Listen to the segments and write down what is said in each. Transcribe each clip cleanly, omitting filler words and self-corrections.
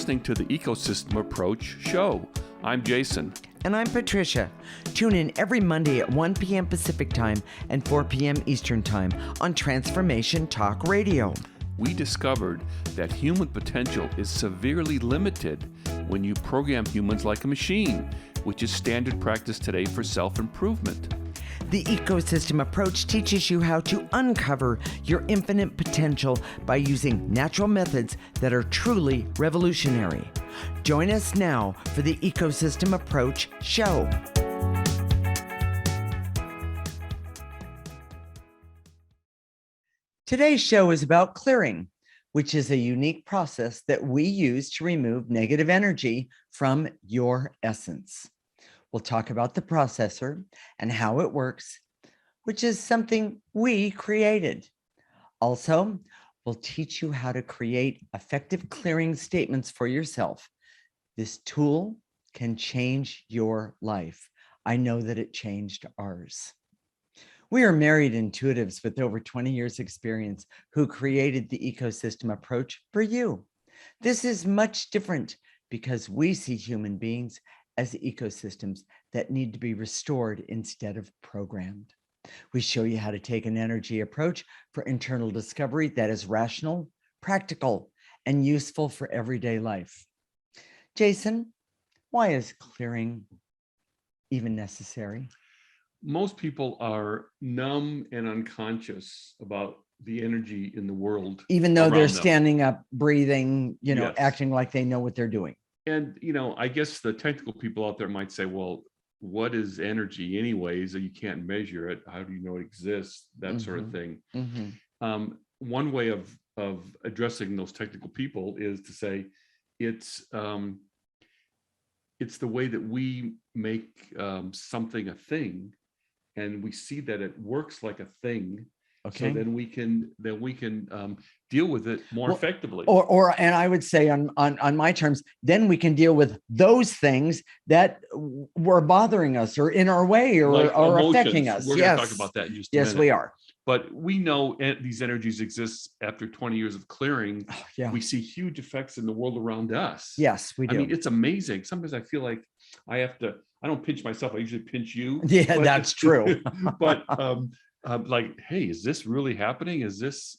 listening to the Ecosystem Approach show. I'm Jason. And I'm Patricia. Tune in every Monday at 1 p.m. Pacific Time and 4 p.m. Eastern Time on Transformation Talk Radio. We discovered that human potential is severely limited when you program humans like a machine, which is standard practice today for self-improvement. The Ecosystem Approach teaches you how to uncover your infinite potential by using natural methods that are truly revolutionary. Join us now for the Ecosystem Approach show. Today's show is about clearing, which is a unique process that we use to remove negative energy from your essence. We'll talk about the processor and how it works, which is something we created. Also, we'll teach you how to create effective clearing statements for yourself. This tool can change your life. I know that it changed ours. We are married intuitives with over 20 years experience who created the Ecosystem Approach for you. This is much different because we see human beings as ecosystems that need to be restored instead of programmed. We show you how to take an energy approach for internal discovery that is rational, practical, and useful for everyday life. Jason, why is clearing even necessary? Most people are numb and unconscious about the energy in the world. Even though they're around them. standing up, breathing, Yes. acting like they know what they're doing. And, I guess the technical people out there might say, well, what is energy anyways? You can't measure it. How do you know it exists? That sort of thing. One way of addressing those technical people is to say it's the way that we make something a thing, and we see that it works like a thing. Okay. So then we can deal with it more effectively. And I would say on my terms, then we can deal with those things that were bothering us or in our way or Like affecting emotions. us. We're going to talk about that in just a minute. Yes, we are. But we know these energies exist after 20 years of clearing. Yeah. We see huge effects in the world around us. Yes, we do. I mean, it's amazing. Sometimes I feel like I don't pinch myself. I usually pinch you. Yeah, that's true. But like, hey, is this really happening? Is this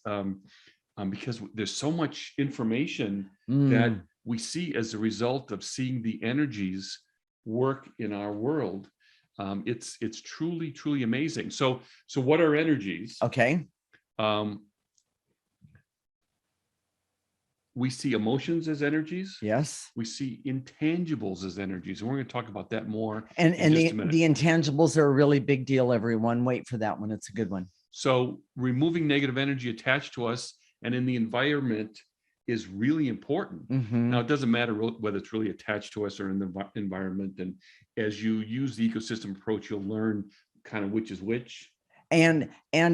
because there's so much information that we see as a result of seeing the energies work in our world. It's truly, truly amazing. So what are energies? Okay. We see emotions as energies. Yes. We see intangibles as energies. And we're going to talk about that more. And just a minute. the intangibles are a really big deal, everyone. Wait for that one. It's a good one. So removing negative energy attached to us and in the environment is really important. Now, it doesn't matter whether it's really attached to us or in the environment. And as you use the ecosystem approach, you'll learn kind of which is which. And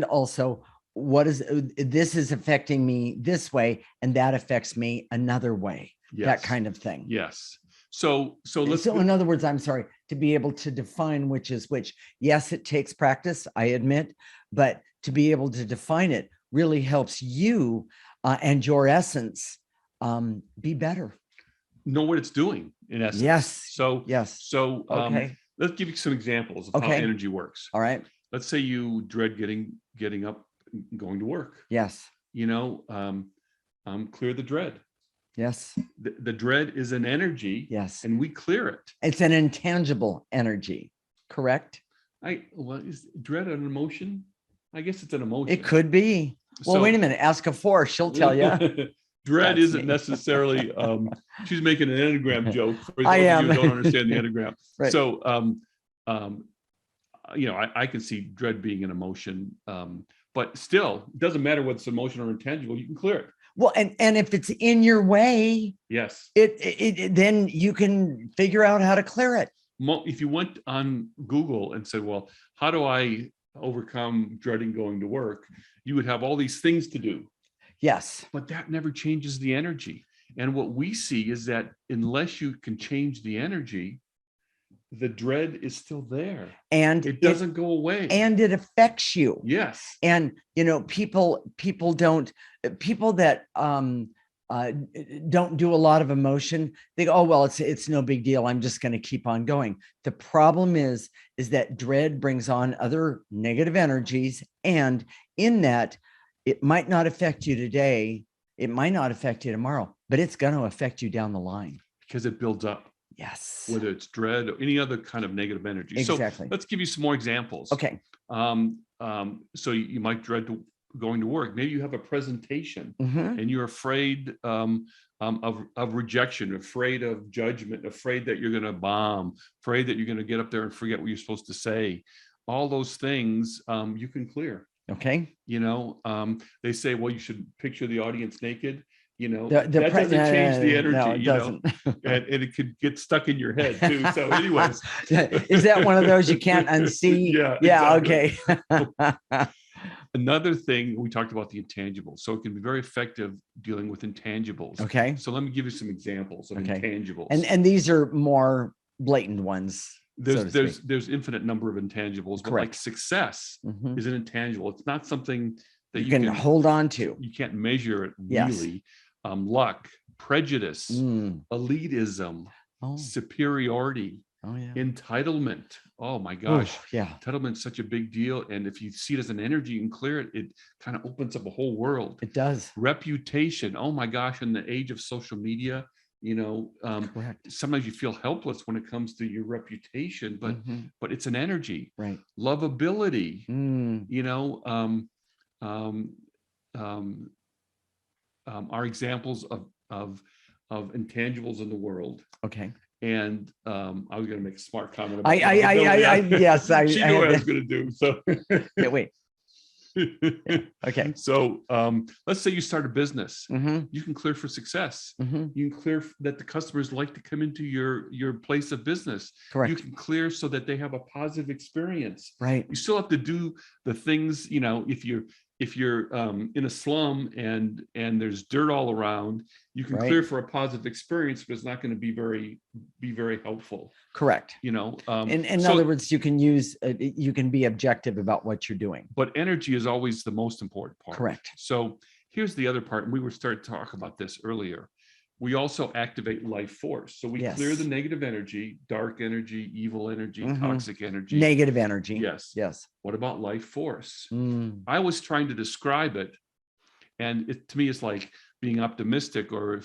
also, this is affecting me this way, and that affects me another way. Yes. That kind of thing. Yes. So in other words, I'm sorry, to be able to define which is which. Yes, it takes practice, I admit, but to be able to define it really helps you and your essence be better. Know what it's doing in essence. Yes. So okay. Let's give you some examples of how energy works. All right. Let's say you dread getting up, going to work. Yes. Clear the dread. Yes. The dread is an energy. Yes. And we clear it. It's an intangible energy, correct? Is dread an emotion? I guess it's an emotion. It could be. Well, wait a minute. Ask a 4. She'll tell you. Dread isn't necessarily. She's making an Enneagram joke for those I am. of you who don't understand the Enneagram. Right. So, I can see dread being an emotion, but still, it doesn't matter whether it's emotion or intangible. You can clear it. Well, and if it's in your way, yes, it then you can figure out how to clear it. If you went on Google and said, well, how do I overcome dreading going to work? You would have all these things to do. Yes. But that never changes the energy. And what we see is that unless you can change the energy, the dread is still there. And it doesn't go away. And it affects you. Yes. And, people that don't do a lot of emotion. They go, oh, well, it's no big deal. I'm just going to keep on going. The problem is that dread brings on other negative energies. And in that, it might not affect you today. It might not affect you tomorrow, but it's going to affect you down the line. Because it builds up. Yes. Whether it's dread or any other kind of negative energy. Exactly. So let's give you some more examples. Okay. So you might dread going to work. Maybe you have a presentation and you're afraid of rejection, afraid of judgment, afraid that you're going to bomb, afraid that you're going to get up there and forget what you're supposed to say. All those things you can clear. Okay. They say, well, you should picture the audience naked. That doesn't change the energy, no, it doesn't. and it could get stuck in your head too. So anyways. Is that one of those you can't unsee? Yeah, exactly. Okay. Another thing, we talked about the intangibles. So it can be very effective dealing with intangibles. Okay. So let me give you some examples of intangibles. And these are more blatant ones. There's infinite number of intangibles, but like success is an intangible. It's not something that you can hold on to. You can't measure it really. Luck, prejudice, elitism, superiority, entitlement. Oh my gosh. Entitlement's such a big deal. And if you see it as an energy and clear it, it kind of opens up a whole world. It does. Reputation. Oh my gosh. In the age of social media, sometimes you feel helpless when it comes to your reputation, but it's an energy. Right. Lovability, are examples of intangibles in the world. Okay. And I was going to make a smart comment about yes, she knew what I was going to do. So wait. Okay. So let's say you start a business. You can clear for success. You can clear that the customers like to come into your place of business. Correct. You can clear so that they have a positive experience. Right. You still have to do the things, if you're in a slum and there's dirt all around, you can clear for a positive experience, but it's not going to be very helpful. Correct. In other words, you can be objective about what you're doing. But energy is always the most important part. Correct. So here's the other part, and we were starting to talk about this earlier. We also activate life force. So we clear the negative energy, dark energy, evil energy, toxic energy. Negative energy. Yes. Yes. What about life force? I was trying to describe it, and to me, it's like being optimistic, or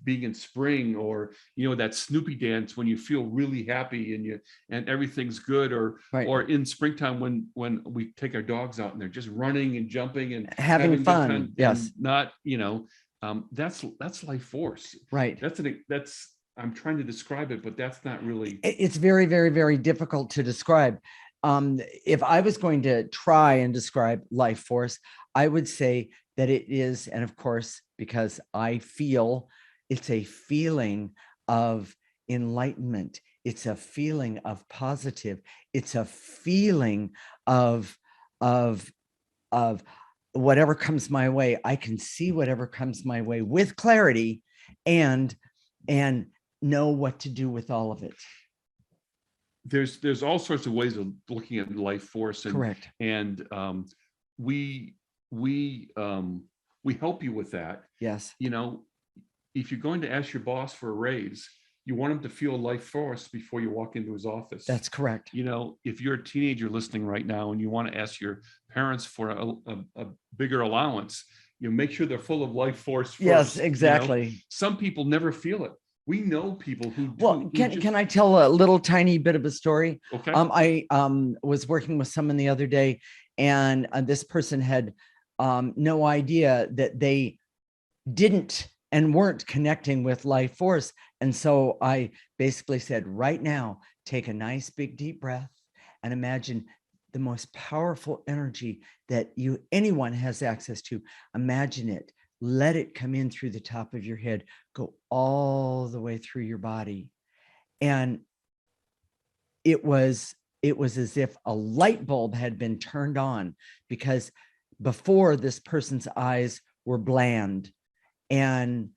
being in spring, or that Snoopy dance when you feel really happy and everything's good, or in springtime when we take our dogs out and they're just running and jumping and having fun. Yes. Not that's life force. Right. That's I'm trying to describe it, but that's not really. It's very, very, very difficult to describe. If I was going to try and describe life force, I would say that it is, and of course, because I feel it's a feeling of enlightenment. It's a feeling of positive. It's a feeling of whatever comes my way. I can see whatever comes my way with clarity and know what to do with all of it. There's all sorts of ways of looking at life force. Correct. And we help you with that. Yes. If you're going to ask your boss for a raise, you want him to feel life force before you walk into his office. That's correct. If you're a teenager listening right now and you want to ask your parents for a bigger allowance, make sure they're full of life force first. Yes, exactly. Some people never feel it. We know people who do. Well, can I tell a little tiny bit of a story? Okay. I was working with someone the other day, and this person had no idea that they didn't and weren't connecting with life force. And so I basically said, right now, take a nice big deep breath and imagine the most powerful energy that anyone has access to. Imagine it. Let it come in through the top of your head, go all the way through your body. And it was as if a light bulb had been turned on, because before, this person's eyes were bland and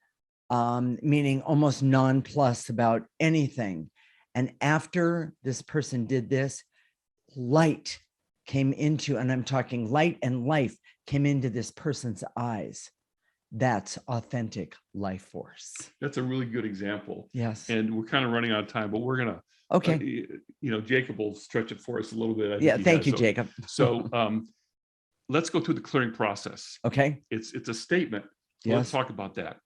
meaning almost nonplussed about anything. And after this person did this, light came into, and I'm talking light and life came into this person's eyes. That's authentic life force. That's a really good example. Yes. And we're kind of running out of time, but we're going to, Okay. Jacob will stretch it for us a little bit. I Yeah. think he Thank has. you, Jacob. So let's go through the clearing process. Okay. It's a statement. So Yes. let's talk about that.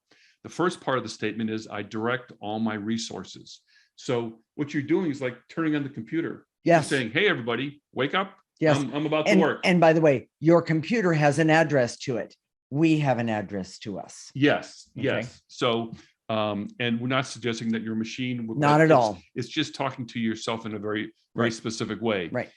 The first part of the statement is I direct all my resources. So what you're doing is like turning on the computer. Yes. You're saying, hey, everybody, wake up. Yes. I'm about to work. And by the way, your computer has an address to it. We have an address to us. Yes. Okay. Yes. So, and we're not suggesting that your machine. Not at all. It's just talking to yourself in a very, very Right. specific way. Right.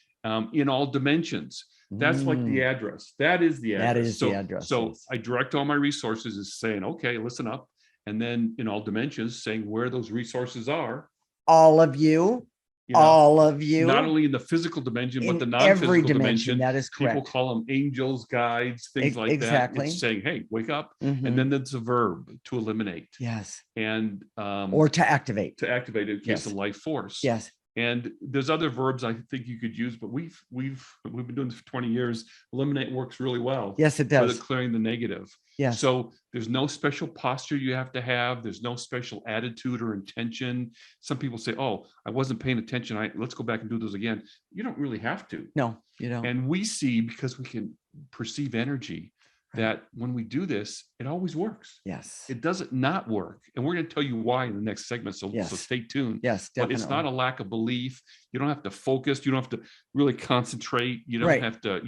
In all dimensions. That's like the address. That is the address. That is the address. So yes. I direct all my resources is saying, okay, listen up. And then in all dimensions, saying where those resources are. All of you. All of you. Not only in the physical dimension, but the in non-physical every dimension. That is correct. People call them angels, guides, things like Exactly. that. It's saying, hey, wake up. Mhm. And then there's a verb, to eliminate. Yes. And or to activate. To activate in case Yes. of life force. Yes. And there's other verbs I think you could use, but we've been doing this for 20 years. Eliminate works really well. Yes, it For does. clearing the negative. Yes. So there's no special posture you have to have. There's no special attitude or intention. Some people say, oh, I wasn't paying attention. Let's go back and do those again. You don't really have to. No, you don't. And we see, because we can perceive energy, that when we do this, it always works. Yes. It doesn't not work. And we're going to tell you why in the next segment. So, Yes. so stay tuned. Yes, But definitely. it's not a lack of belief. You don't have to focus. You don't have to really concentrate. You don't Right. have to,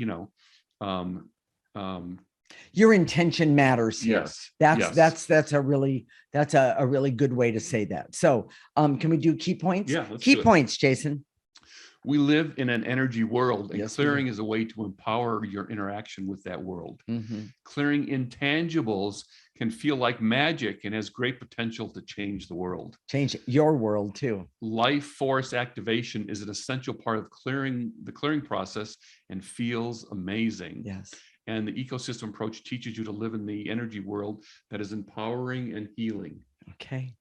Your intention matters here. Yes. That's a really good way to say that. So can we do key points? Yeah. Let's Key do it. points, Jason. We live in an energy world, and Yes, we clearing is a way to empower your interaction with that world. Mhm. Clearing intangibles can feel like magic and has great potential to change the world. Change your world too. Life force activation is an essential part of the clearing process and feels amazing. Yes. And the ecosystem approach teaches you to live in the energy world that is empowering and healing. Okay.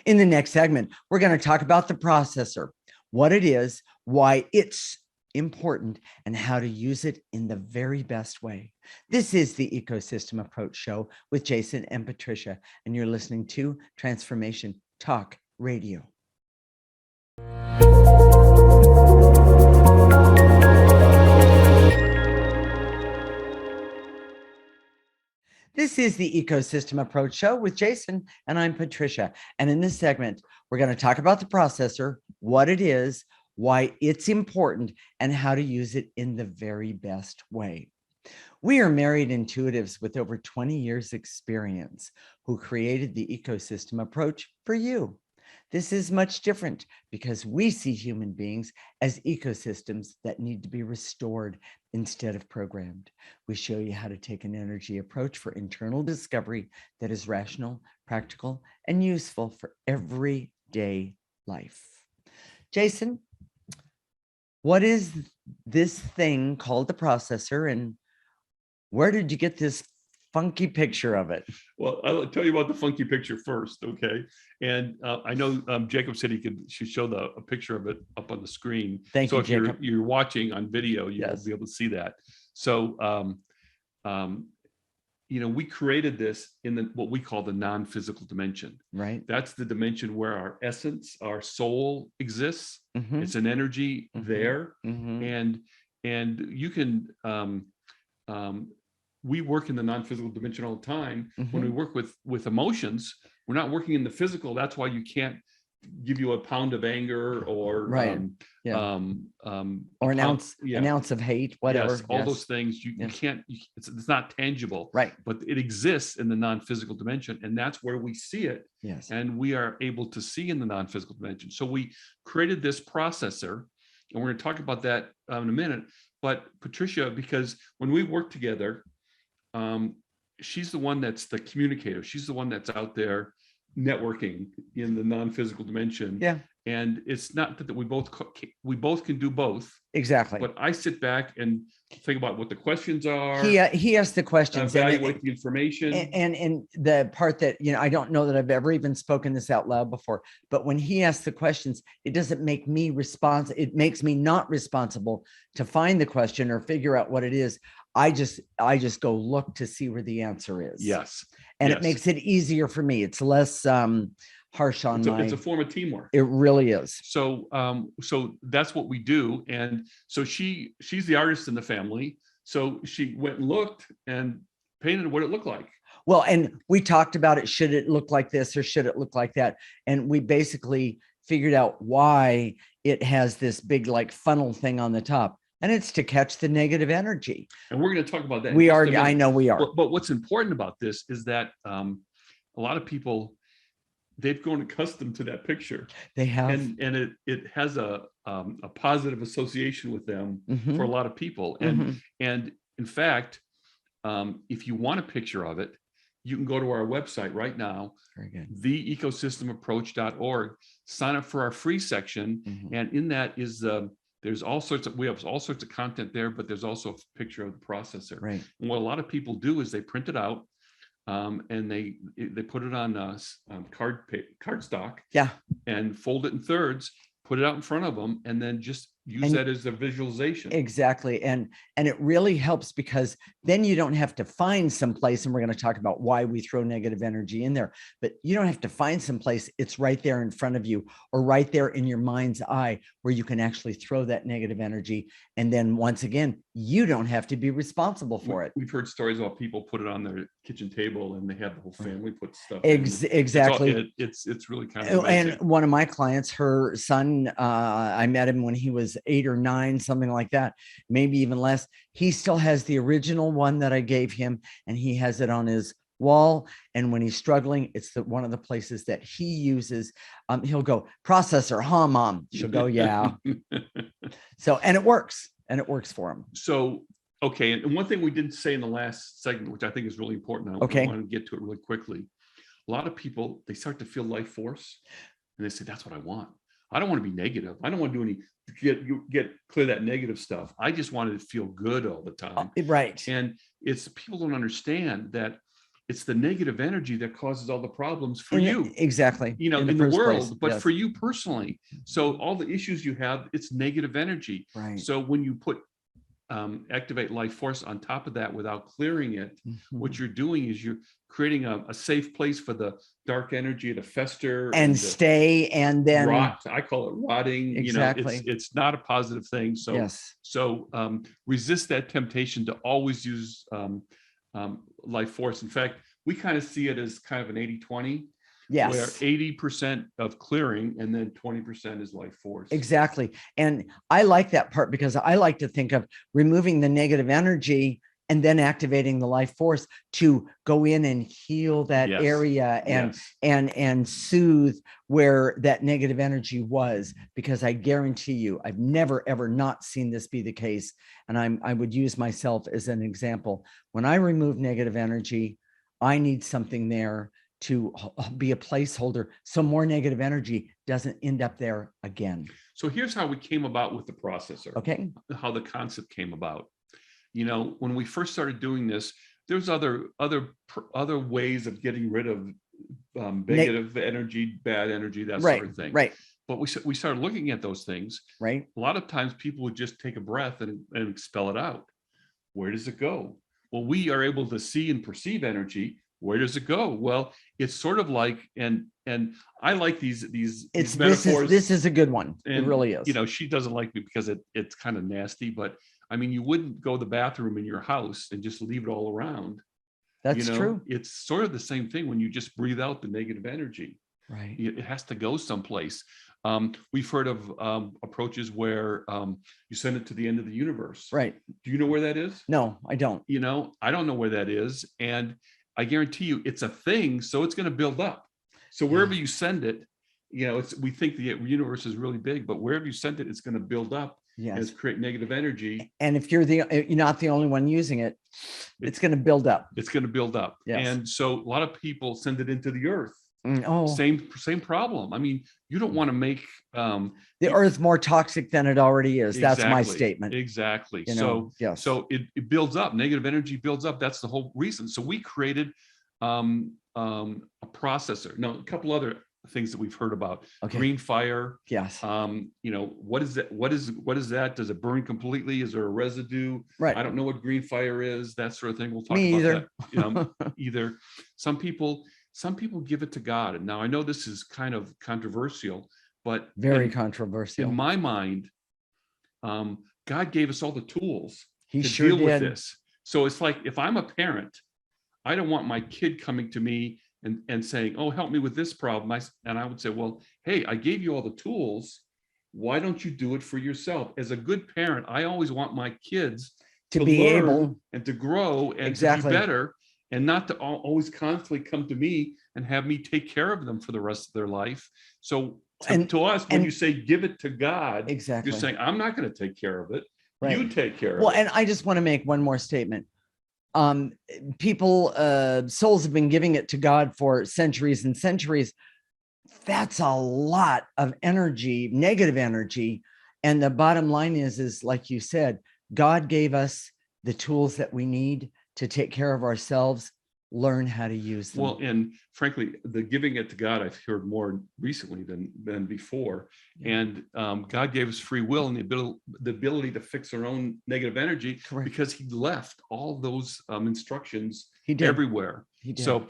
In the next segment, we're going to talk about the processor, what it is, why it's important, and how to use it in the very best way. This is the Ecosystem Approach Show with Jason and Patricia, and you're listening to Transformation Talk Radio. This is the Ecosystem Approach Show with Jason, and I'm Patricia. And in this segment, we're going to talk about the processor, what it is, why it's important, and how to use it in the very best way. We are married intuitives with over 20 years experience who created the Ecosystem Approach for you. This is much different because we see human beings as ecosystems that need to be restored instead of programmed. We show you how to take an energy approach for internal discovery that is rational, practical, and useful for everyday life. Jason, what is this thing called the processor, and where did you get this funky picture of it? Well, I'll tell you about the funky picture first, okay? And I know Jacob said he should show a picture of it up on the screen. Thank you, if Jacob. you're watching on video, you'll Yes. be able to see that. So, we created this in what we call the non-physical dimension. Right. That's the dimension where our essence, our soul exists. Mhm. It's an energy Mhm. there, Mhm. and you can. We work in the non-physical dimension all the time. When we work with emotions, we're not working in the physical. That's why you can't give you a pound of anger or Right. Or an ounce of hate, whatever. Yes, all those things you can't. It's not tangible, right? But it exists in the non-physical dimension, and that's where we see it. Yes, and we are able to see in the non-physical dimension. So we created this processor, and we're going to talk about that in a minute. But Patricia, because when we work together, she's the one that's the communicator. She's the one that's out there networking in the non-physical dimension. Yeah. And it's not that we both can do both. Exactly. But I sit back and think about what the questions are. He asks the questions, evaluate the information. And the part that, I don't know that I've ever even spoken this out loud before, but when he asks the questions, it doesn't make me responsible. It makes me not responsible to find the question or figure out what it is. I just go look to see where the answer is. Yes. and it Yes. makes it easier for me. It's less harsh on It's a form of teamwork. It really is. So so that's what we do. And so she's the artist in the family. So she went and looked and painted what it looked like. Well, and we talked about it. Should it look like this or should it look like that? And we basically figured out why it has this big like funnel thing on the top. And it's to catch the negative energy. And we're going to talk about that. We are. I know we are. But what's important about this is that a lot of people, they've grown accustomed to that picture. They have. And it has a positive association with them for a lot of people. And in fact, if you want a picture of it, you can go to our website right now, very good, theecosystemapproach.org, sign up for our free section. And in that is there's we have all sorts of content there, but there's also a picture of the processor. Right. And what a lot of people do is they print it out and they put it on cardstock. Yeah. And fold it in thirds, put it out in front of them, and then just use that as a visualization. Exactly. And it really helps because then you don't have to find some place, and we're going to talk about why we throw negative energy in there, but you don't have to find some place. It's right there in front of you or right there in your mind's eye where you can actually throw that negative energy. And then once again, you don't have to be responsible for it. We've heard stories about people put it on their kitchen table and they have the whole family put stuff exactly. It's really kind of amazing. And one of my clients, her son, I met him when he was 8 or 9, something like that, maybe even less. He still has the original one that I gave him, and he has it on his wall. And when he's struggling, it's one of the places that he uses. He'll go, processor, huh, Mom? She'll go, yeah. So, and it works for him. So, okay. And one thing we didn't say in the last segment, which I think is really important, I want to get to it really quickly. A lot of people, they start to feel life force and they say, that's what I want. I don't want to be negative. I don't want to do any get clear that negative stuff. I just wanted to feel good all the time. Right. And it's people don't understand that it's the negative energy that causes all the problems for you. Exactly. You know, in the world, but for you personally. So all the issues you have, it's negative energy. Right. So when you put activate life force on top of that without clearing it, what you're doing is you're creating a safe place for the dark energy to fester and stay, and then rot. I call it rotting. Exactly. You know, it's not a positive thing. So yes. So resist that temptation to always use life force. In fact, we kind of see it as kind of an 80-20. Yes. Where 80% of clearing and then 20% is life force. Exactly. And I like that part because I like to think of removing the negative energy and then activating the life force to go in and heal that area and soothe where that negative energy was, because I guarantee you, I've never, ever not seen this be the case. And I would use myself as an example. When I remove negative energy, I need something there to be a placeholder so more negative energy doesn't end up there again. So here's how we came about with the processor. Okay. How the concept came about. You know, when we first started doing this, there's other ways of getting rid of negative energy, bad energy, that sort of thing. Right. But we started looking at those things. Right. A lot of times people would just take a breath and expel it out. Where does it go? Well, we are able to see and perceive energy. Where does it go? Well, it's sort of like, and I like these metaphors. This is a good one. And, it really is. You know, she doesn't like me because it's kind of nasty, but I mean, you wouldn't go to the bathroom in your house and just leave it all around. That's true. It's sort of the same thing when you just breathe out the negative energy. Right. It has to go someplace. We've heard of approaches where you send it to the end of the universe. Right. Do you know where that is? No, I don't. You know, I don't know where that is. And I guarantee you it's a thing, so it's going to build up. So wherever you send it, you know, we think the universe is really big, but wherever you send it, it's going to build up. Yes. And it's create negative energy. And if you're not the only one using it, it's going to build up. It's going to build up. Yes. And so a lot of people send it into the earth. Oh, same problem. I mean, you don't want to make the earth more toxic than it already is. Exactly. That's my statement. Exactly. You know, yes. So it builds up. Negative energy builds up. That's the whole reason. So we created a processor. No, a couple other things that we've heard about. Okay. Green fire. Yes. What is that? What is that? Does it burn completely? Is there a residue? Right. I don't know what green fire is, that sort of thing. We'll talk Me about either. that. Either. Some people give it to God. And now I know this is kind of controversial, but Very controversial. in my mind, God gave us all the tools He to sure deal with did. this. So it's like, if I'm a parent, I don't want my kid coming to me and saying, oh, help me with this problem. And I would say, well, hey, I gave you all the tools. Why don't you do it for yourself? As a good parent, I always want my kids To be learn able. and to grow and Exactly. to be better, and not to always constantly come to me and have me take care of them for the rest of their life. So to us, when you say give it to God, exactly, you're saying, I'm not going to take care of it. Right. You take care of Well, it. and I just want to make one more statement. People, souls have been giving it to God for centuries and centuries. That's a lot of energy, negative energy. And the bottom line is like you said, God gave us the tools that we need to take care of ourselves, learn how to use them. Well, and frankly, the giving it to God, I've heard more recently than before. Yeah. And God gave us free will and the ability to fix our own negative energy. Correct. Because he left all those instructions He did. everywhere. He did. So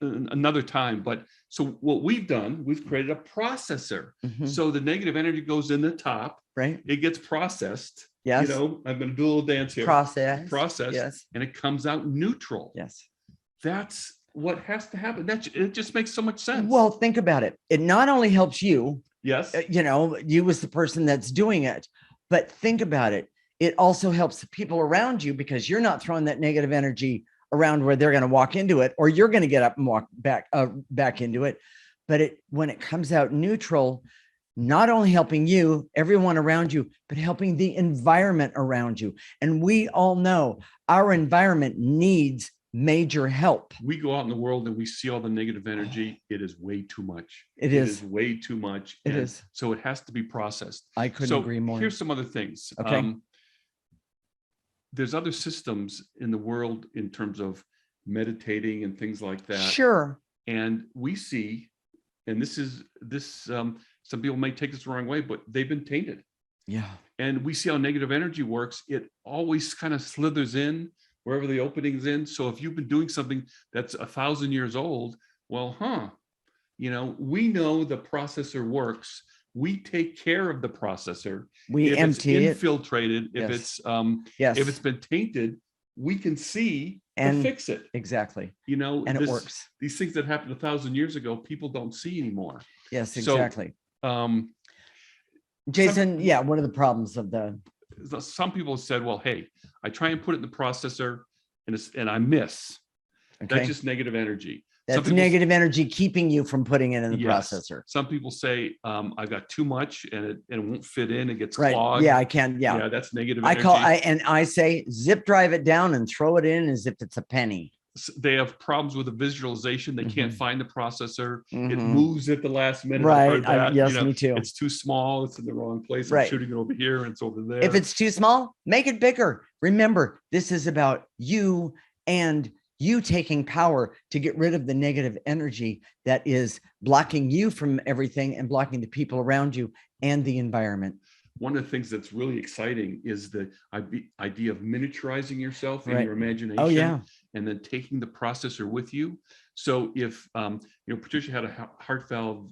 another time, but so what we've done, we've created a processor. Mhm. So the negative energy goes in the top, Right. it gets processed. Yes. I'm going to do a little dance here. Process. Yes. And it comes out neutral. Yes. That's what has to happen. It just makes so much sense. Well, think about it. It not only helps you, yes, you as the person that's doing it, but think about it. It also helps the people around you, because you're not throwing that negative energy around where they're going to walk into it, or you're going to get up and walk back into it. But when it comes out neutral, not only helping you, everyone around you, but helping the environment around you. And we all know our environment needs major help. We go out in the world and we see all the negative energy. It is way too much. It is way too much. It is. So it has to be processed. I couldn't agree more. Here's some other things. Okay. There's other systems in the world in terms of meditating and things like that. Sure. And we see, and some people may take this the wrong way, but they've been tainted. Yeah. And we see how negative energy works. It always kind of slithers in wherever the opening's in. So if you've been doing something that's 1,000 years old, well, we know the processor works. We take care of the processor. We empty it. Infiltrated. Yes. If it's been tainted, we can see and fix it. Exactly. And it works. These things that happened 1,000 years ago, people don't see anymore. Yes, exactly. So, Jason, what are the problems of some people said, well, hey, I try and put it in the processor and I miss. Okay. That's just negative energy. That's negative energy keeping you from putting it in the processor. Some people say, I got too much and it won't fit in. It gets right. clogged. Yeah, I can. Yeah, that's negative energy. I say zip drive it down and throw it in as if it's a penny. They have problems with the visualization. They can't find the processor. It moves at the last minute. Right. Yes, me too. It's too small. It's in the wrong place. Right. I'm shooting it over here and it's over there. If it's too small, make it bigger. Remember, this is about you and you taking power to get rid of the negative energy that is blocking you from everything and blocking the people around you and the environment. One of the things that's really exciting is the idea of miniaturizing yourself in your imagination. Oh, yeah. And then taking the processor with you. So if, Patricia had a heart valve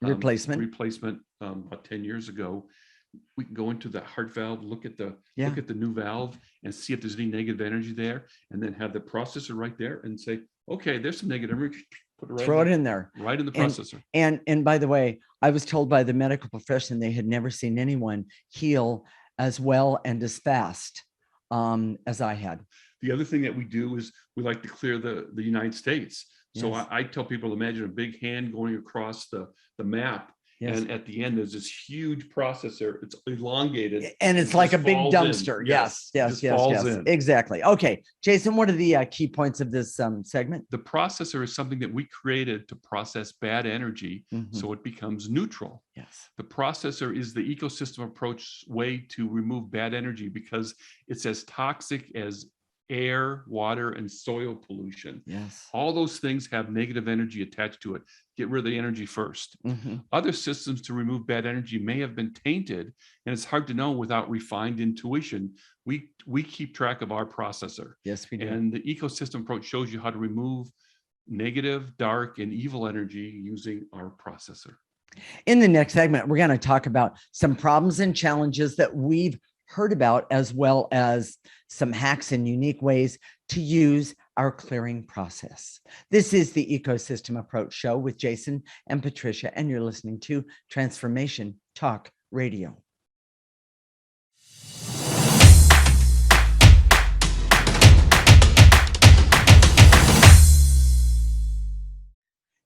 replacement about 10 years ago, we can go into the heart valve, look at the new valve and see if there's any negative energy there, and then have the processor right there and say, okay, there's some negative energy. Put it right Throw it in there. Right in the processor. And by the way, I was told by the medical profession they had never seen anyone heal as well and as fast as I had. The other thing that we do is we like to clear the United States. So Yes. I tell people, imagine a big hand going across the map. Yes. And at the end, there's this huge processor. It's elongated. And it's like a big dumpster. Yes. Exactly. Okay. Jason, what are the key points of this segment? The processor is something that we created to process bad energy so it becomes neutral. Yes. The processor is the ecosystem approach way to remove bad energy because it's as toxic as air, water, and soil pollution. Yes. All those things have negative energy attached to it. Get rid of the energy first. Other systems to remove bad energy may have been tainted, and it's hard to know without refined intuition. We keep track of our processor. Yes, we do. And the ecosystem approach shows you how to remove negative, dark, and evil energy using our processor. In the next segment, we're going to talk about some problems and challenges that we've heard about, as well as some hacks and unique ways to use our clearing process. This is the Ecosystem Approach Show with Jason and Patricia, and you're listening to Transformation Talk Radio.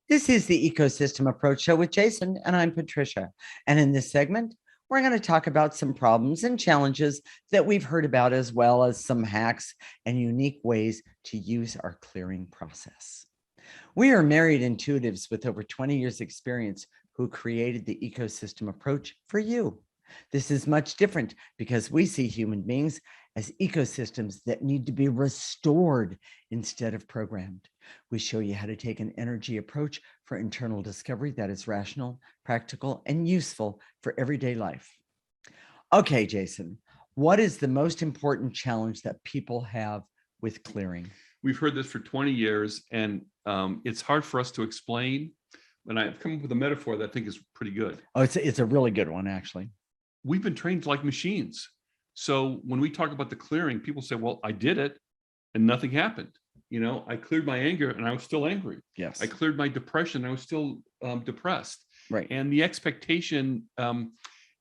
This is the Ecosystem Approach Show with Jason, and I'm Patricia. And in this segment, we're going to talk about some problems and challenges that we've heard about, as well as some hacks and unique ways to use our clearing process. We are married intuitives with over 20 years experience who created the Ecosystem Approach for you. This is much different because we see human beings as ecosystems that need to be restored instead of programmed. We show you how to take an energy approach for internal discovery that is rational, practical, and useful for everyday life. Okay, Jason, what is the most important challenge that people have with clearing? We've heard this for 20 years, and it's hard for us to explain. And I've come up with a metaphor that I think is pretty good. Oh, it's a really good one, actually. We've been trained like machines. So when we talk about the clearing, people say, well, I did it and nothing happened. I cleared my anger and I was still angry. Yes. I cleared my depression. I was still depressed. Right. And the expectation,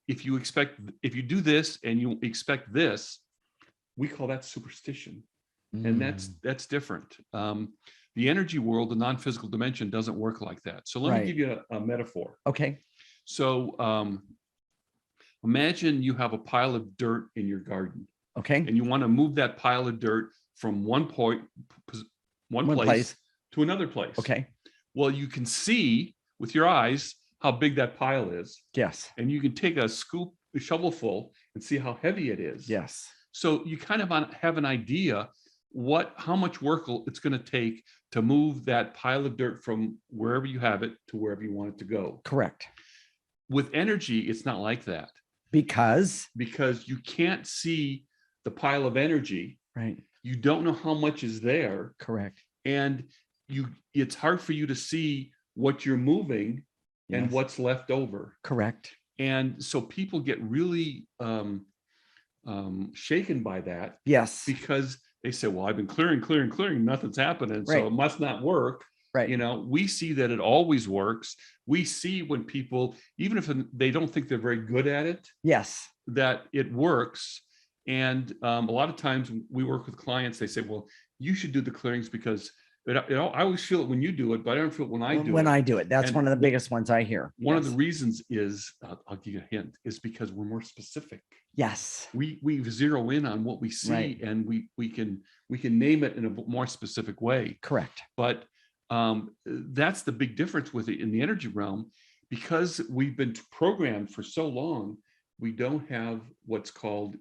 if you do this and you expect this, we call that superstition. And that's different. The energy world, the non-physical dimension, doesn't work like that. So let me give you a metaphor. Okay. So imagine you have a pile of dirt in your garden. Okay. And you want to move that pile of dirt from one place to another place. Okay. Well, you can see with your eyes how big that pile is. Yes. And you can take a shovelful and see how heavy it is. Yes. So you kind of have an idea how much work it's going to take to move that pile of dirt from wherever you have it to wherever you want it to go. Correct. With energy, it's not like that. Because you can't see the pile of energy. Right. You don't know how much is there. Correct. And it's hard for you to see what you're moving and what's left over. Correct. And so people get really shaken by that. Yes. Because they say, well, I've been clearing, nothing's happening. Right. So it must not work. Right. We see that it always works. We see when people, even if they don't think they're very good at it, yes, that it works. And a lot of times we work with clients, they say, well, you should do the clearings because I always feel it when you do it, but I don't feel it when I do it. That's one of the biggest ones I hear. One of the reasons is, I'll give you a hint, is because we're more specific. Yes. We zero in on what we see, and we can name it in a more specific way. Correct. But that's the big difference with it in the energy realm, because we've been programmed for so long. We don't have what's called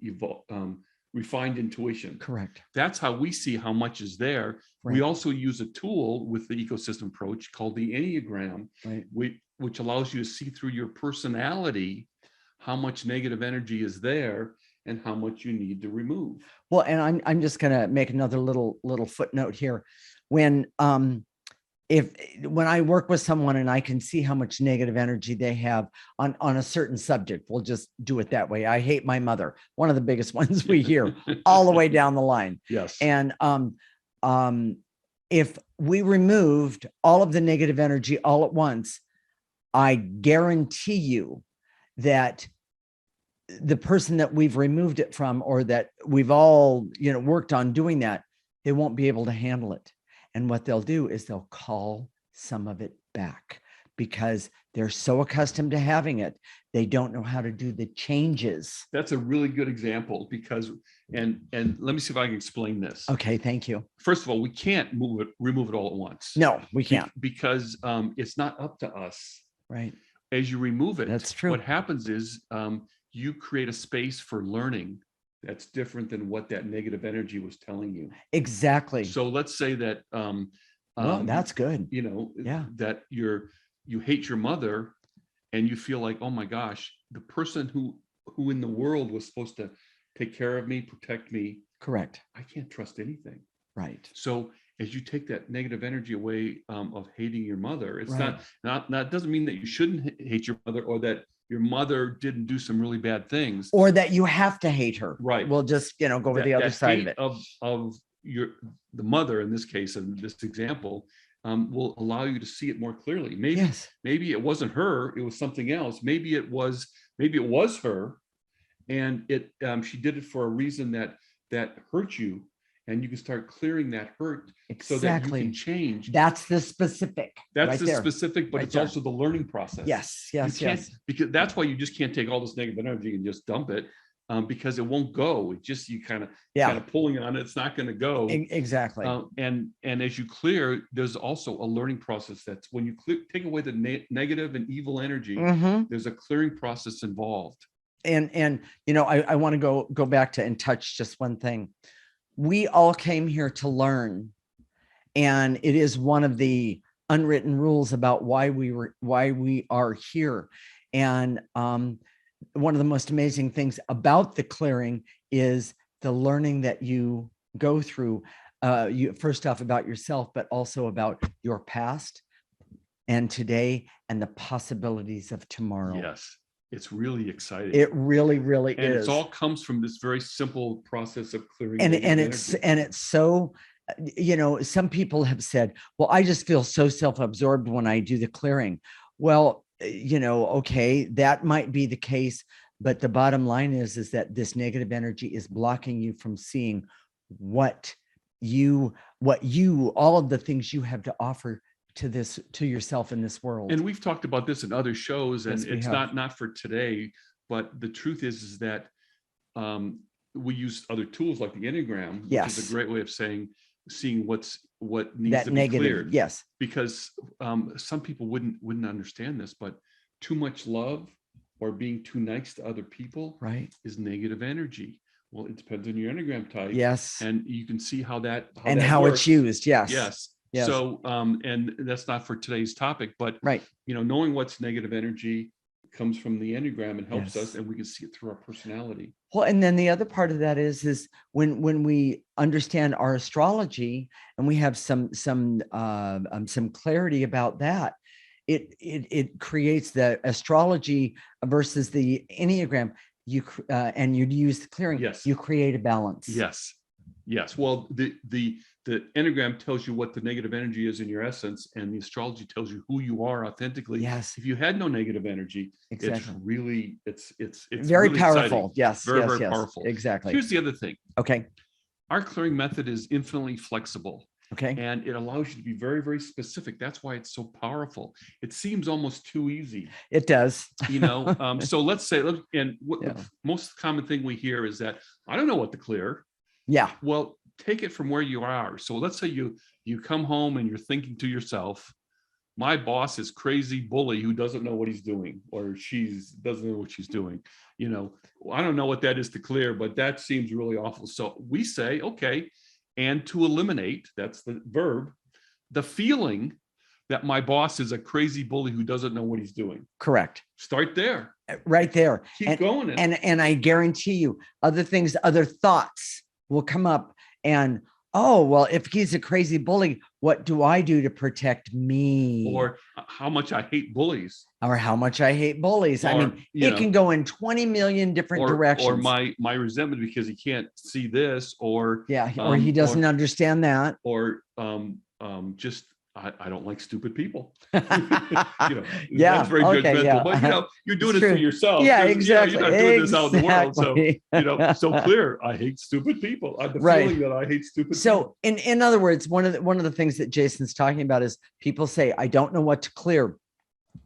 refined intuition. Correct. That's how we see how much is there. Right. We also use a tool with the ecosystem approach called the Enneagram, right, which allows you to see through your personality how much negative energy is there and how much you need to remove. Well, and I'm just going to make another little footnote here. When I work with someone and I can see how much negative energy they have on a certain subject, we'll just do it that way. I hate my mother. One of the biggest ones we hear all the way down the line. Yes. And if we removed all of the negative energy all at once, I guarantee you that the person that we've removed it from, or that we've all, worked on doing that, they won't be able to handle it. And what they'll do is they'll call some of it back because they're so accustomed to having it. They don't know how to do the changes. That's a really good example because, and let me see if I can explain this. Okay, thank you. First of all, we can't remove it all at once. No, we can't. Because it's not up to us. Right. As you remove it, that's true. What happens is you create a space for learning that's different than what that negative energy was telling you. Exactly. So let's say that, Well, that's good. you know, Yeah. that you hate your mother and you feel like, oh my gosh, the person who in the world was supposed to take care of me, protect me, Correct. I can't trust anything. Right. So as you take that negative energy away, of hating your mother, it's Right. not doesn't mean that you shouldn't hate your mother, or that your mother didn't do some really bad things, Or that you have to hate her. right? We'll just, go with the other side of it. Of the mother in this case, in this example, will allow you to see it more clearly. Yes. Maybe it wasn't her, it was something else. Maybe it was her, and she did it for a reason that hurt you, and you can start clearing that hurt so that you can change. That's the specific. That's right the there. specific, but Right it's there. also the learning process. Yes. You Yes. can't, Yes. because that's why you just can't take all this negative energy and just dump it, because it won't go. It just, you kind of pulling on it. It's not going to go. Exactly. And as you clear, there's also a learning process. That's when you take away the negative and evil energy. There's a clearing process involved. And I want to go back to and touch just one thing. We all came here to learn, and it is one of the unwritten rules about why we are here. And one of the most amazing things about the clearing is the learning that you go through. You first off about yourself, but also about your past and today and the possibilities of tomorrow. Yes. It's really exciting. It really, really and is. It all comes from this very simple process of clearing. And it's so, some people have said, well, I just feel so self-absorbed when I do the clearing. Well, okay, that might be the case, but the bottom line is that this negative energy is blocking you from seeing what all of the things you have to offer to yourself in this world. And we've talked about this in other shows, and Yes, it's not for today, but the truth is that we use other tools like the Enneagram, which is a great way of seeing what needs to be cleared. Yes. Because some people wouldn't understand this, but too much love or being too nice to other people, right, is negative energy. Well, it depends on your Enneagram type. Yes. And you can see how it's used. Yes. Yes. Yes. So, and that's not for today's topic, but right, knowing what's negative energy comes from the Enneagram and helps us, and we can see it through our personality. Well, and then the other part of that is when we understand our astrology and we have some clarity about that, it creates the astrology versus the Enneagram. And you use the clearing. Yes. You create a balance. Yes. Yes. Well, the Enneagram tells you what the negative energy is in your essence, and the astrology tells you who you are authentically. Yes. If you had no negative energy, exactly, it's very really powerful. Exciting. Yes. Very powerful. Exactly. Here's the other thing. Okay. Our clearing method is infinitely flexible. Okay. And it allows you to be very, very specific. That's why it's so powerful. It seems almost too easy. It does. So let's say, the most common thing we hear is that I don't know what to clear. Yeah. Well, take it from where you are. So let's say you come home and you're thinking to yourself, my boss is crazy bully who doesn't know what he's doing, or doesn't know what she's doing. I don't know what that is to clear, but that seems really awful. So we say, okay, and to eliminate, that's the verb, the feeling that my boss is a crazy bully who doesn't know what he's doing. Correct. Start there. Right there. Keep going. And I guarantee you other thoughts will come up, and oh, well, if he's a crazy bully, what do I do to protect me? Or how much I hate bullies. Or how much I hate bullies. I mean, it can go in 20 million different directions. Or my resentment because he can't see this, or or he doesn't understand that. Or just I don't like stupid people. Yeah, that's very judgmental. Yeah. But you're doing it for yourself. Yeah, exactly. You're not doing this out in the world. So so clear. I hate stupid people. I have the feeling that I hate stupid people. So in other words, one of the things that Jason's talking about is people say, I don't know what to clear.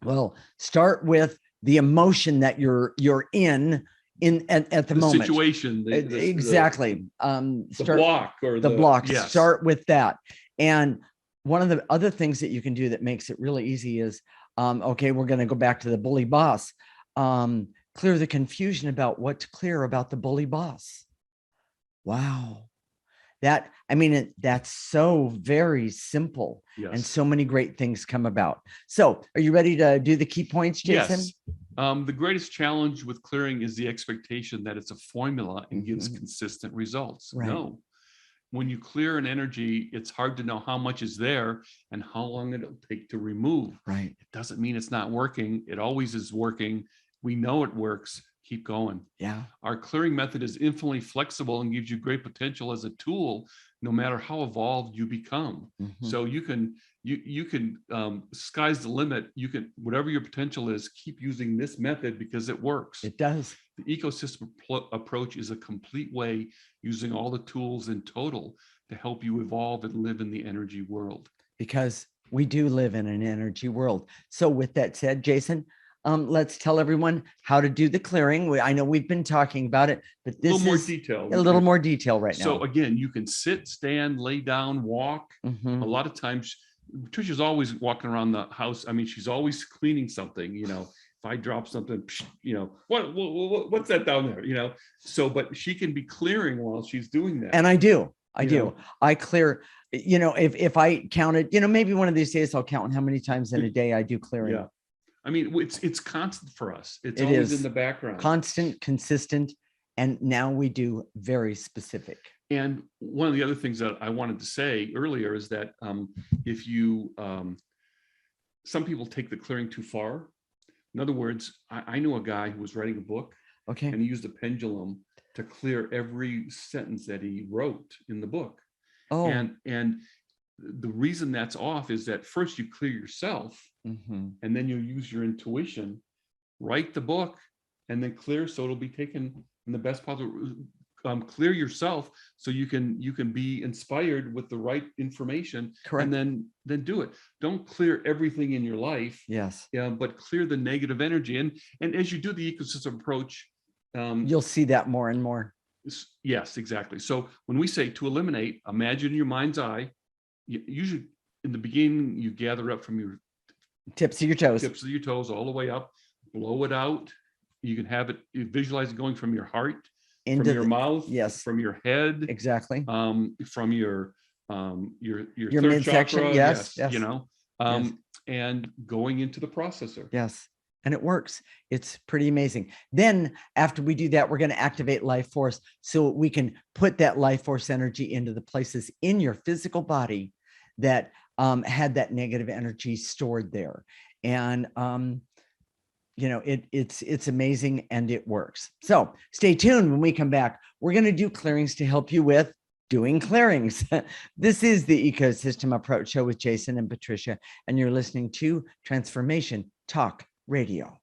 Well, start with the emotion that you're in at the moment. Situation. Exactly. The block or the block. Yes. Start with that. And one of the other things that you can do that makes it really easy is, okay, we're going to go back to the bully boss. Clear the confusion about what to clear about the bully boss. Wow. That's so very simple, and Yes. so many great things come about. So are you ready to do the key points, Jason? Yes. The greatest challenge with clearing is the expectation that it's a formula and gives consistent results. Right. No. When you clear an energy, it's hard to know how much is there and how long it'll take to remove. Right. It doesn't mean it's not working. It always is working. We know it works. Keep going. Yeah. Our clearing method is infinitely flexible and gives you great potential as a tool, no matter how evolved you become. So you can sky's the limit. You can, whatever your potential is, keep using this method because it works. It does. The ecosystem approach is a complete way, using all the tools in total to help you evolve and live in the energy world. Because we do live in an energy world. So with that said, Jason, let's tell everyone how to do the clearing. I know we've been talking about it, but this is a little more detail right now. So again, you can sit, stand, lay down, walk. A lot of times, Patricia's always walking around the house. I mean, she's always cleaning something, you know. If I drop something, you know, what's that down there, you know? So, but she can be clearing while she's doing that. And I do. I clear, you know, if I counted, you know, maybe one of these days I'll count how many times in a day I do clearing. Yeah. I mean, it's constant for us. It's always in the background. Constant, consistent. And now we do very specific. And one of the other things that I wanted to say earlier is that if you, some people take the clearing too far. In other words, I knew a guy who was writing a book, and he used a pendulum to clear every sentence that he wrote in the book. Oh. And the reason that's off is that first you clear yourself, and then you use your intuition, write the book, and then clear so it'll be taken in the best possible. Clear yourself so you can be inspired with the right information. Correct. And then do it. Don't clear everything in your life. Yes. Yeah, but clear the negative energy. And as you do the ecosystem approach, you'll see that more and more. Yes, exactly. So when we say to eliminate, imagine in your mind's eye. Usually in the beginning, you gather up from your tips of your toes all the way up, blow it out. You can have it, visualize it going from your heart, into from your mouth, yes, from your head, exactly, from your third midsection, chakra, yes, you know, and going into the processor. Yes. And it works. It's pretty amazing. Then after we do that, we're going to activate life force so we can put that life force energy into the places in your physical body that had that negative energy stored there. And, you know, it's amazing and it works. So stay tuned. When we come back, we're going to do clearings to help you with doing clearings. This is the Ecosystem Approach Show with Jason and Patricia, and you're listening to Transformation Talk Radio.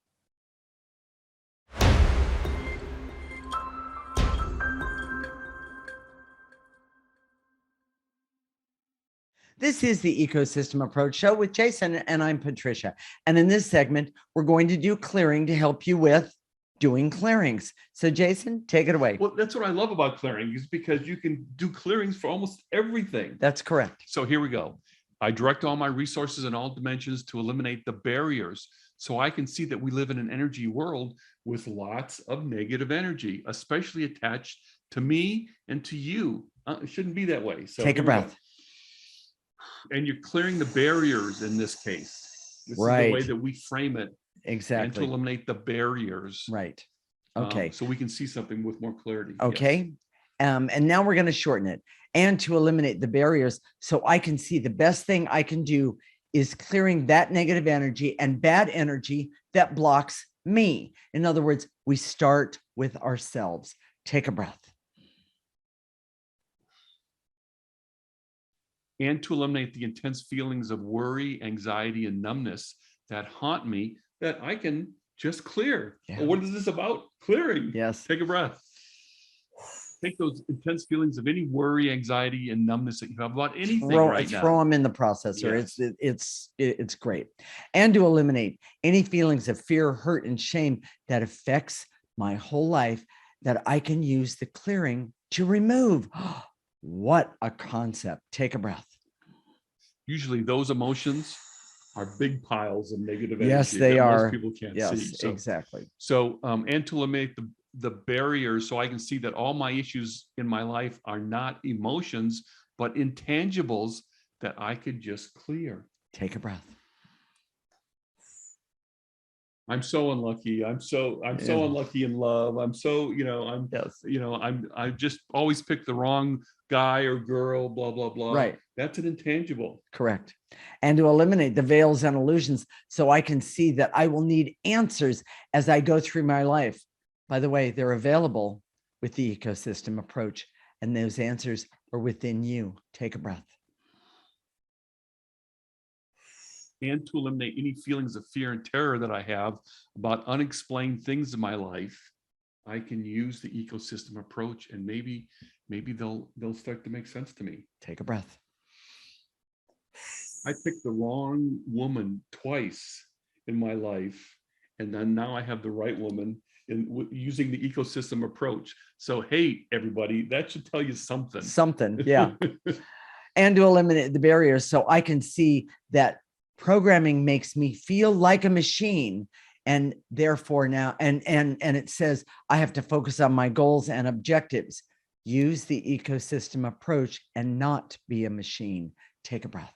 This is the Ecosystem Approach Show with Jason, and I'm Patricia. And in this segment, we're going to do clearing to help you with doing clearings. So Jason, take it away. Well, that's what I love about clearing, is because you can do clearings for almost everything. That's correct. So here we go. I direct all my resources in all dimensions to eliminate the barriers, so I can see that we live in an energy world with lots of negative energy, especially attached to me and to you. It shouldn't be that way. So take a breath. And you're clearing the barriers in this case. This is the way that we frame it. Exactly. And to eliminate the barriers. Right. Okay. So we can see something with more clarity. Okay. Yes. And now we're going to shorten it. And to eliminate the barriers, so I can see the best thing I can do is clearing that negative energy and bad energy that blocks me. In other words, we start with ourselves. Take a breath. And to eliminate the intense feelings of worry, anxiety, and numbness that haunt me, that I can just clear. Yeah. Well, what is this about? Clearing. Yes. Take a breath. Take those intense feelings of any worry, anxiety, and numbness that you have about anything right now. Throw them in the processor. Yes. It's great. And to eliminate any feelings of fear, hurt, and shame that affects my whole life, that I can use the clearing to remove. What a concept. Take a breath. Usually those emotions are big piles of negative energy. Yes, they are. Most people can't see. So, exactly. So, and to eliminate the barriers so I can see that all my issues in my life are not emotions, but intangibles that I could just clear. Take a breath. I'm so unlucky. I'm so unlucky in love. I'm so, I just always pick the wrong guy or girl, blah, blah, blah. Right. That's an intangible. Correct. And to eliminate the veils and illusions so I can see that I will need answers as I go through my life. By the way, they're available with the ecosystem approach, and those answers are within you. Take a breath. And to eliminate any feelings of fear and terror that I have about unexplained things in my life, I can use the ecosystem approach, and maybe they'll start to make sense to me. Take a breath. I picked the wrong woman twice in my life, and then now I have the right woman using the ecosystem approach. So, hey, everybody, that should tell you something. Something, yeah. And to eliminate the barriers so I can see that programming makes me feel like a machine, and therefore now, and it says I have to focus on my goals and objectives. Use the ecosystem approach and not be a machine. Take a breath.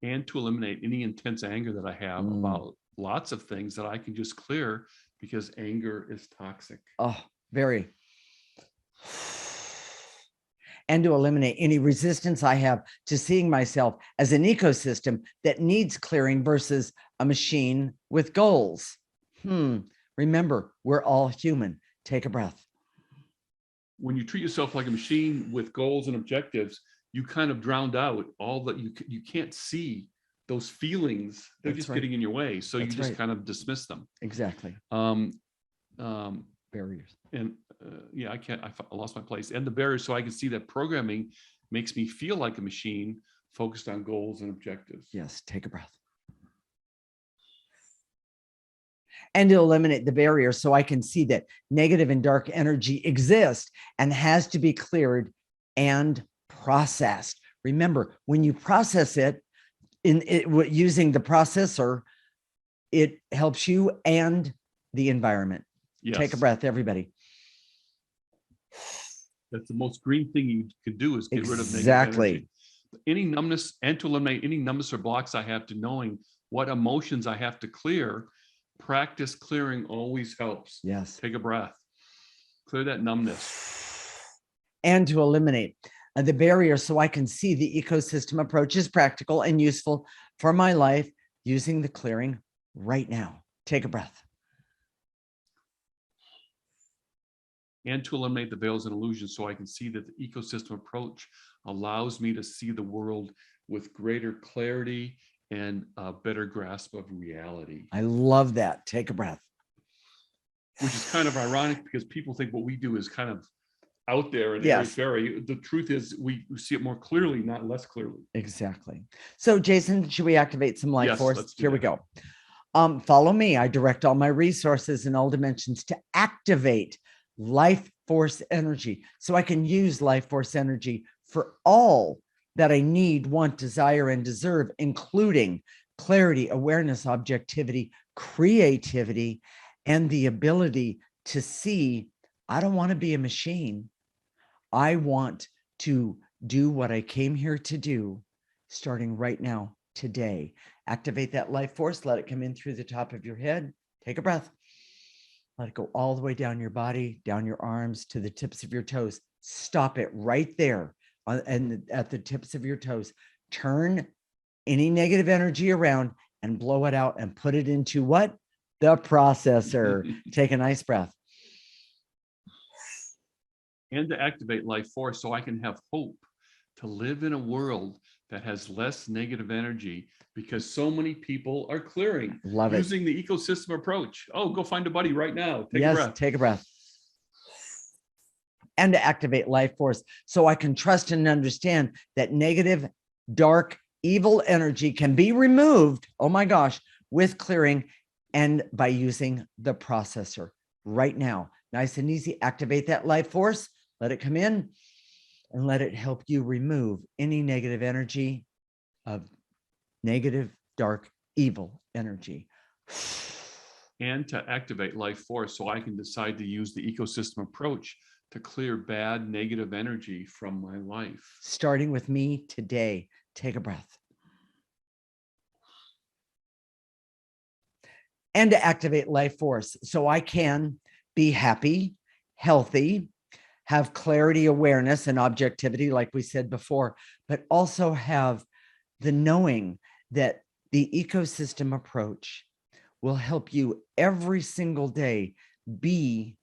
And to eliminate any intense anger that I have about lots of things that I can just clear, because anger is toxic. Oh, very. And to eliminate any resistance I have to seeing myself as an ecosystem that needs clearing versus a machine with goals. Remember, we're all human. Take a breath. When you treat yourself like a machine with goals and objectives, you kind of drowned out all that you can't see those feelings. They're just getting in your way. So you just kind of dismiss them. Exactly. Barriers. And yeah, I lost my place. And the barriers, so I can see that programming makes me feel like a machine focused on goals and objectives. Yes, take a breath. And to eliminate the barriers so I can see that negative and dark energy exist and has to be cleared and processed. Remember, when you process it using the processor, it helps you and the environment. Yes. Take a breath, everybody. That's the most green thing you can do, is get rid of negative energy. Any numbness, and to eliminate any numbness or blocks I have to knowing what emotions I have to clear. Practice clearing always helps. Yes. Take a breath. Clear that numbness. And to eliminate the barrier so I can see the ecosystem approach is practical and useful for my life using the clearing right now. Take a breath. And to eliminate the veils and illusions so I can see that the ecosystem approach allows me to see the world with greater clarity and a better grasp of reality. I love that. Take a breath. Which is kind of ironic, because people think what we do is kind of out there and airy-fairy. The truth is we see it more clearly, not less clearly. Exactly. So Jason, should we activate some life force? Here we go. Follow me. I direct all my resources in all dimensions to activate life force energy so I can use life force energy for all that I need, want, desire, and deserve, including clarity, awareness, objectivity, creativity, and the ability to see, I don't want to be a machine. I want to do what I came here to do, starting right now, today. Activate that life force. Let it come in through the top of your head. Take a breath. Let it go all the way down your body, down your arms, to the tips of your toes. Stop it right there and at the tips of your toes. Turn any negative energy around and blow it out and put it into what? The processor. Take a nice breath. And to activate life force so I can have hope to live in a world that has less negative energy, because so many people are clearing. Love using the ecosystem approach. Oh, go find a buddy right now. Take a breath. Take a breath. And to activate life force so I can trust and understand that negative, dark, evil energy can be removed, oh my gosh, with clearing and by using the processor right now. Nice and easy. Activate that life force. Let it come in and let it help you remove any negative energy of negative, dark, evil energy. and to activate life force so I can decide to use the ecosystem approach to clear bad, negative energy from my life. Starting with me today. Take a breath. And to activate life force so I can be happy, healthy, have clarity, awareness, and objectivity, like we said before, but also have the knowing that the ecosystem approach will help you every single day be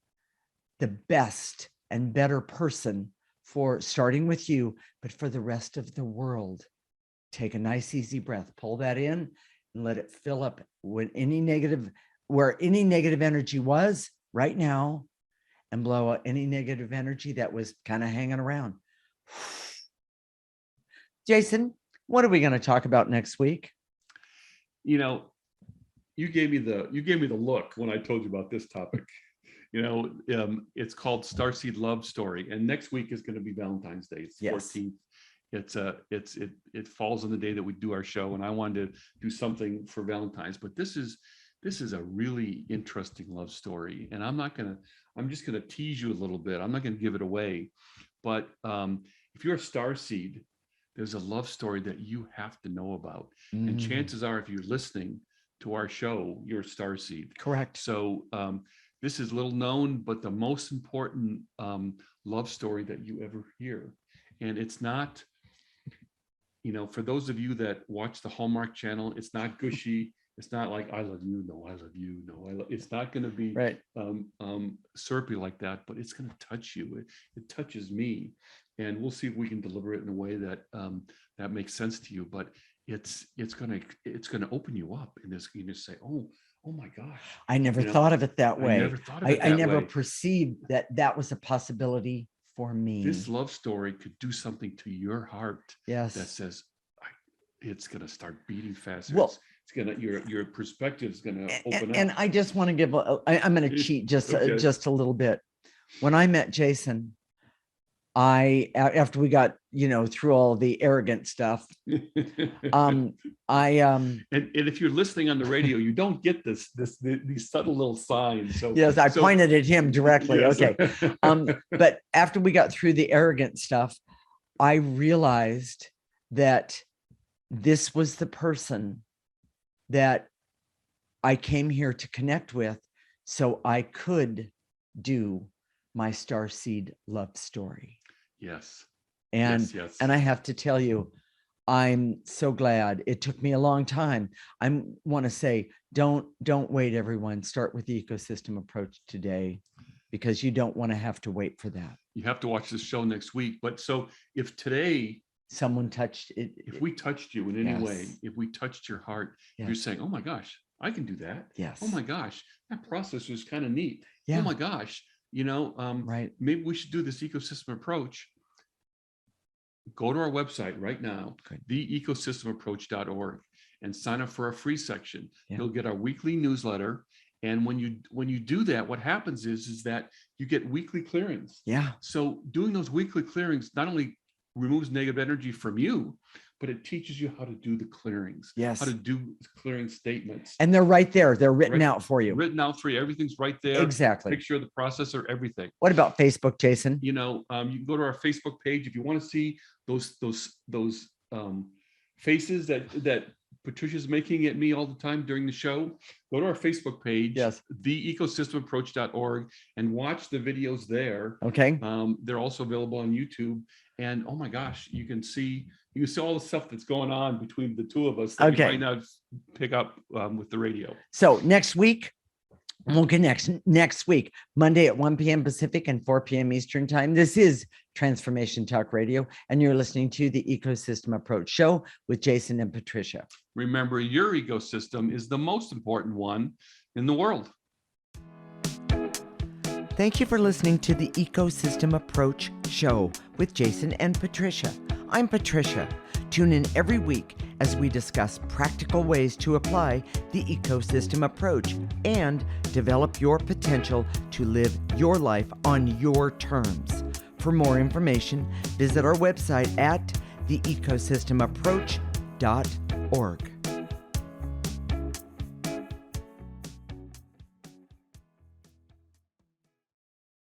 the best and better person, for starting with you, but for the rest of the world. Take a nice, easy breath, pull that in and let it fill up where any negative energy was right now, and blow out any negative energy that was kind of hanging around. Jason, what are we going to talk about next week? You know, you gave me the look when I told you about this topic. It's called Starseed Love Story, and next week is going to be Valentine's Day. It's 14th. It falls on the day that we do our show, and I wanted to do something for Valentine's. But this is a really interesting love story, and I'm just gonna tease you a little bit. I'm not gonna give it away, but if you're a starseed, there's a love story that you have to know about, and chances are, if you're listening to our show, you're a starseed. Correct. So this is little known, but the most important love story that you ever hear, and it's not. For those of you that watch the Hallmark Channel, it's not gushy. It's not like, I love you, no, I love you, no, I love. It's not going to be right. syrupy like that, but it's going to touch you. It touches me, and we'll see if we can deliver it in a way that that makes sense to you. But it's going to open you up in this. You just say, oh my gosh, I never thought of it that way. I never thought of it that I never way. perceived that was a possibility for me. This love story could do something to your heart. Yes. That says it's going to start beating faster. Well, it's going to, your perspective is going to open up. And I just want to give, I'm going to cheat just a little bit. When I met Jason, after we got, through all the arrogant stuff, and if you're listening on the radio, you don't get these subtle little signs. So yes, I pointed at him directly. Yes. Okay. But after we got through the arrogant stuff, I realized that this was the person that I came here to connect with, so I could do my starseed love story. Yes. And and I have to tell you, I'm so glad. It took me a long time. I want to say, don't wait, everyone. Start with the ecosystem approach today, because you don't want to have to wait for that. You have to watch this show next week. But so if today someone touched it, if we touched you in any way, if we touched your heart, you're saying, oh my gosh, I can do that. Yes. Oh my gosh, that process was kind of neat. Yeah. Oh my gosh, right. Maybe we should do this ecosystem approach. Go to our website right now, theecosystemapproach.org, and sign up for our free section. Yeah. You'll get our weekly newsletter. And when you do that, what happens is that you get weekly clearings. Yeah. So doing those weekly clearings not only removes negative energy from you, but it teaches you how to do the clearings. Yes. How to do clearing statements. And they're right there. They're written out for you. Written out for you. Everything's right there. Exactly. Picture of the processor, everything. What about Facebook, Jason? You can go to our Facebook page if you want to see those faces that Patricia's making at me all the time during the show. Go to our Facebook page, yes, theecosystemapproach.org, and watch the videos there. Okay. They're also available on YouTube. And oh my gosh, you can see all the stuff that's going on between the two of us that you might not pick up with the radio. So next week, we'll connect next week, Monday at 1 p.m. Pacific and 4 p.m. Eastern time. This is Transformation Talk Radio, and you're listening to the Ecosystem Approach Show with Jason and Patricia. Remember, your ecosystem is the most important one in the world. Thank you for listening to the Ecosystem Approach Show with Jason and Patricia. I'm Patricia. Tune in every week as we discuss practical ways to apply the ecosystem approach and develop your potential to live your life on your terms. For more information, visit our website at theecosystemapproach.org.